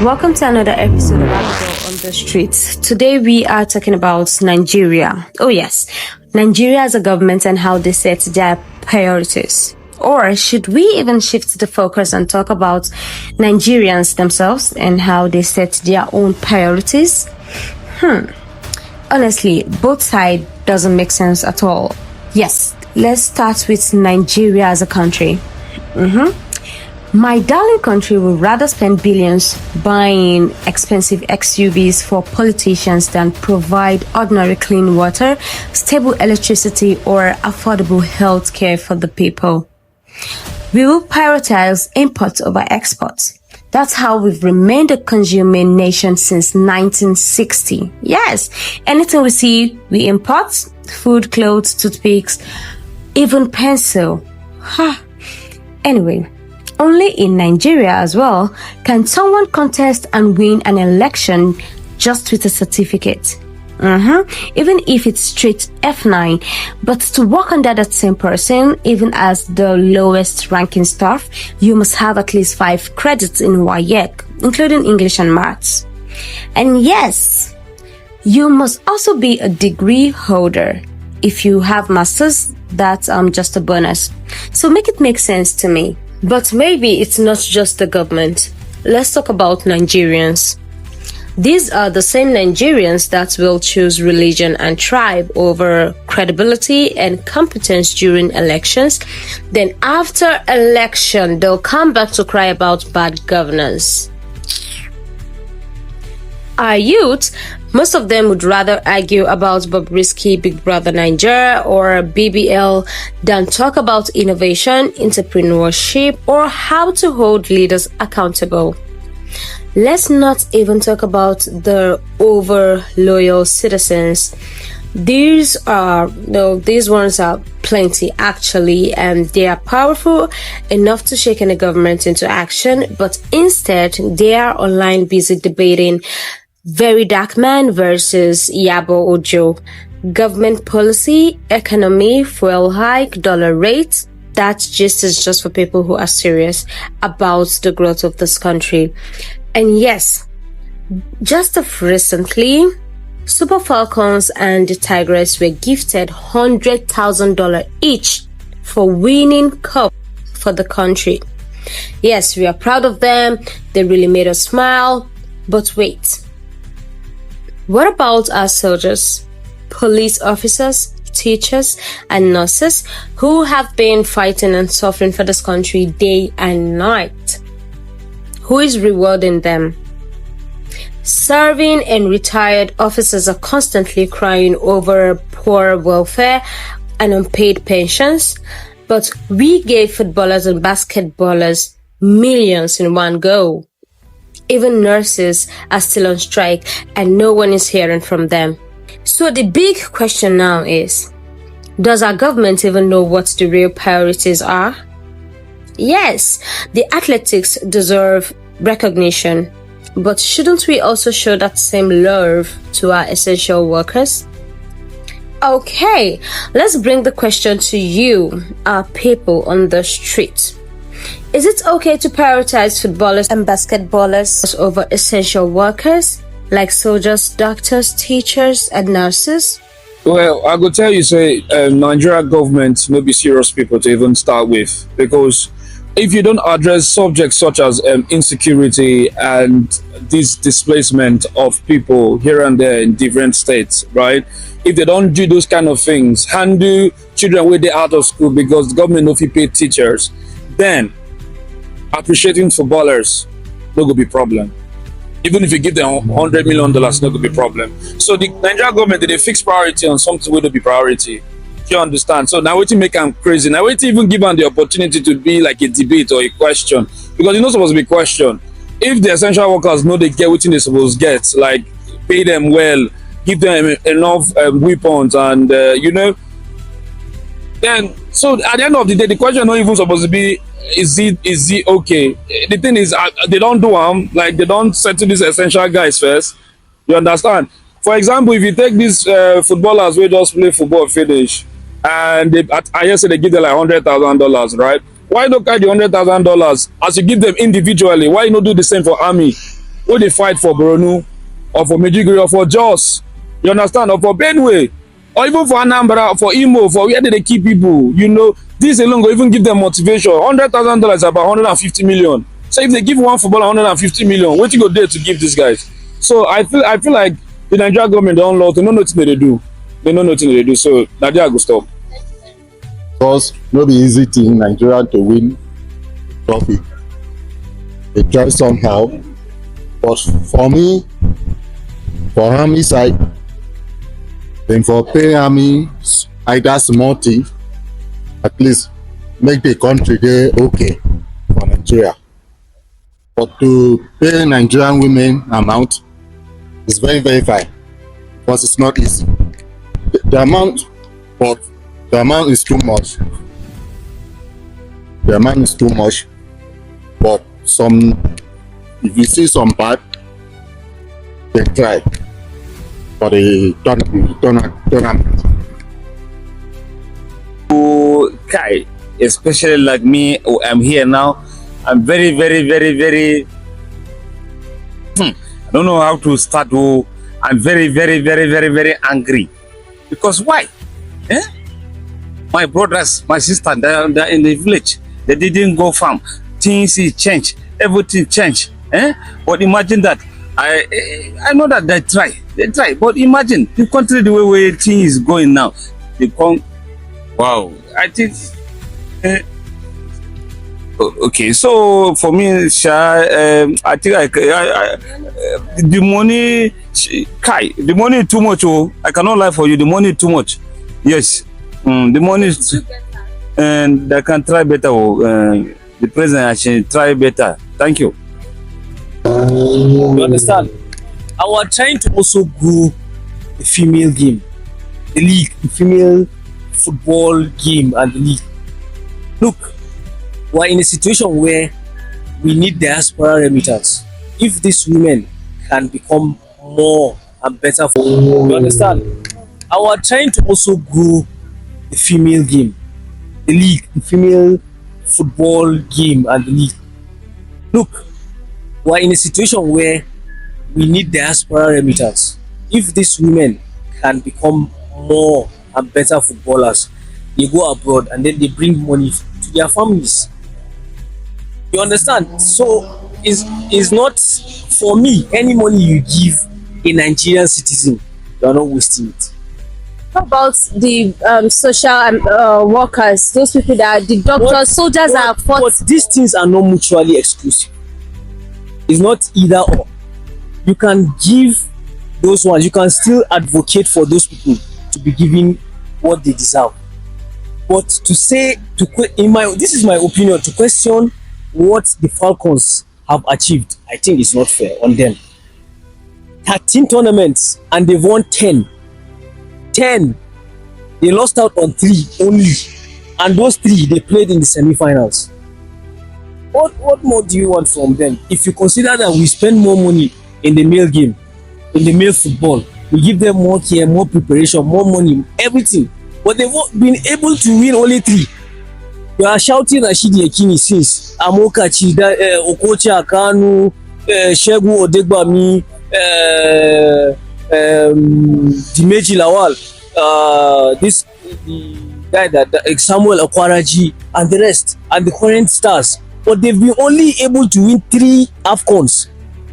Welcome to another episode of Abigail on the Streets. Today we are talking about Nigeria. Oh yes, Nigeria as a government and how they set their priorities. Or should we even shift the focus and talk about Nigerians themselves and how they set their own priorities? Honestly, both sides doesn't make sense at all. Yes, let's start with Nigeria as a country. My darling country would rather spend billions buying expensive XUVs for politicians than provide ordinary clean water, stable electricity, or affordable health care for the people. We will prioritize imports over exports. That's how we've remained a consuming nation since 1960. Yes, anything we see, we import. Food, clothes, toothpicks, even pencil. Anyway, only in Nigeria as well can someone contest and win an election just with a certificate. Even if it's straight F9, but to work under that same person, even as the lowest ranking staff, you must have at least 5 credits in WAEC, including English and Maths. And yes, you must also be a degree holder. If you have masters, that's just a bonus. So make it make sense to me. But maybe it's not just the government. Let's talk about Nigerians. These are the same Nigerians that will choose religion and tribe over credibility and competence during elections. Then after election, they'll come back to cry about bad governance. Our youth, most of them would rather argue about Bobrisky, Big Brother Nigeria, or BBL than talk about innovation, entrepreneurship, or how to hold leaders accountable. Let's not even talk about the over-loyal citizens. These ones are plenty actually, and they are powerful enough to shake any government into action, but instead they are online busy debating Very Dark Man versus Yabo Ojo, government policy, economy, fuel hike, dollar rate. That gist is just for people who are serious about the growth of this country. And yes, just of recently, Super Falcons and D'Tigress were gifted $100,000 each for winning cup for the country. Yes, we are proud of them. They really made us smile. But wait. What about our soldiers, police officers, teachers, and nurses who have been fighting and suffering for this country day and night? Who is rewarding them? Serving and retired officers are constantly crying over poor welfare and unpaid pensions, but we gave footballers and basketballers millions in one go. Even nurses are still on strike and no one is hearing from them. So the big question now is, does our government even know what the real priorities are? Yes, the athletics deserve recognition, but shouldn't we also show that same love to our essential workers? Okay, let's bring the question to you, our people on the street. Is it okay to prioritize footballers and basketballers over essential workers like soldiers, doctors, teachers, and nurses? Well, I could tell you, Nigeria government may be serious people to even start with, because if you don't address subjects such as insecurity and this displacement of people here and there in different states, right? If they don't do those kind of things, handle children when they're out of school because the government no fit pay teachers, then appreciating footballers no go be problem. Even if you give them $100 million, no go be problem. So the Nigerian government they fix priority on something will be priority. You understand? So now wetin make them crazy. Now wetin even give them the opportunity to be like a debate or a question, because it's not supposed to be a question. If the essential workers know they get wetin they supposed to get, like pay them well, give them enough weapons, and then so at the end of the day, the question not even supposed to be is it okay. The thing is they don't do them, like they don't settle these essential guys first. You understand? For example, if you take these footballers who just play football finish, and I hear say they give them like $100,000, right? Why don't carry the $100,000 as you give them individually? Why you not do the same for army? wey dey fight for Borno or for Maiduguri or for Jos, you understand, or for Benue, or even for Anambra, for Imo, for where they keep people, you know, this alone go even give them motivation. $100,000 is about 150 million. So if they give one footballer 150 million, what you go there to give these guys? So I feel like the Nigerian government don't know, they know nothing they do. They know nothing they do. So Nigeria go stop. Because no be easy thing Nigeria to win trophy. They try somehow. But for me, for army side, then for pay army either small thing, at least make the country there okay for Nigeria. But to pay Nigerian women amount is very, very fine because it's not easy. The amount is too much. The amount is too much. But if you see some bad, they try for the tournament. Kai, especially like me, who am here now, I'm very, very, very, very. I don't know how to start. I'm very, very, very, very, very angry. Because why? Eh? My brothers, my sister, they're in the village. They didn't go farm. Things change. Everything change. Eh? But imagine that. I know that they try. But imagine the country the way things is going now. They come. Wow. I think. Okay, so for me, I think the money, the money is too much. Oh, I cannot lie for you. The money is too much. Yes, the money is, and they can try better. The president should try better. Thank you. You understand? I was trying to also grow the female game, the league, the female football game, and the league. Look. We're in a situation where we need diaspora remittance. If these women can become more and better for you understand? I was trying to also grow the female game, the league, the female football game and the league. Look, we're in a situation where we need diaspora remittance. If these women can become more and better footballers, they go abroad and then they bring money to their families. You understand? So is not for me any money you give a Nigerian citizen, you are not wasting it. How about the social workers, those people that the doctors, soldiers are fought? But these things are not mutually exclusive. It's not either or. You can give those ones, you can still advocate for those people to be given what they deserve. But to say, this is my opinion, to question what the Falcons have achieved, I think it's not fair on them. 13 tournaments and they've won 10. They lost out on 3 only, and those 3 they played in the semi-finals. What more do you want from them? If you consider that we spend more money in the male game, in the male football, we give them more care, more preparation, more money, everything, but they've been able to win only 3. You are shouting Rashidi Ekini since Amoka Chida, Okocha Kanu, Shegu Odegbami, Dimeji Lawal, the guy that Samuel Okwaraji and the rest, and the current stars. But they've been only able to win 3 AFCONs.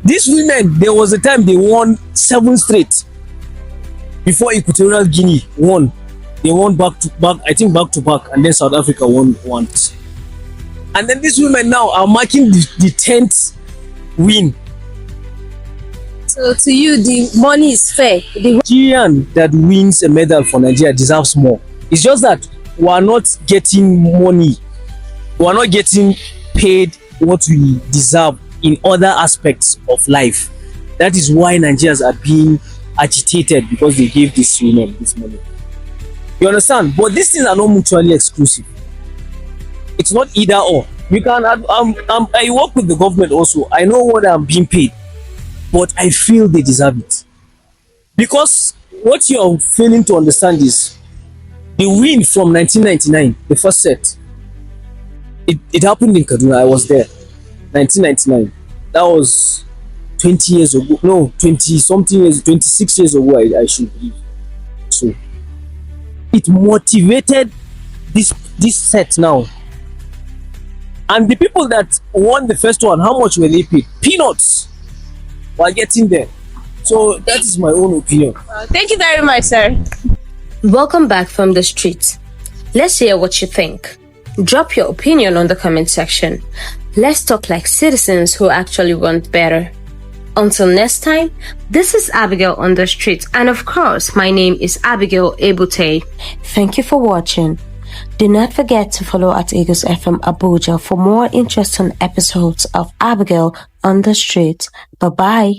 These women, there was a time they won 7 straight before Equatorial Guinea won. They won back to back, and then South Africa won once. And then these women now are marking the 10th win. So to you, the money is fair. The Nigerian that wins a medal for Nigeria deserves more. It's just that we are not getting money. We are not getting paid what we deserve in other aspects of life. That is why Nigerians are being agitated, because they gave these women this money. You understand? But these things are not mutually exclusive. It's not either or. You can I work with the government also. I know what I'm being paid, but I feel they deserve it. Because what you're failing to understand is the win from 1999, the first set. It happened in Kaduna. I was there. 1999. That was 20 years ago. No, 20 something years, 26 years ago, I should believe. So it motivated this set now. And the people that won the first one, how much were they paid? Peanuts. While getting there. So that is my own opinion. Thank you very much, sir. Welcome back from the street. Let's hear what you think. Drop your opinion on the comment section. Let's talk like citizens who actually want better. Until next time, this is Abigail on the street, and of course, my name is Abigail Ebute. Thank you for watching. Do not forget to follow at Eagles FM Abuja for more interesting episodes of Abigail on the street. Bye-bye.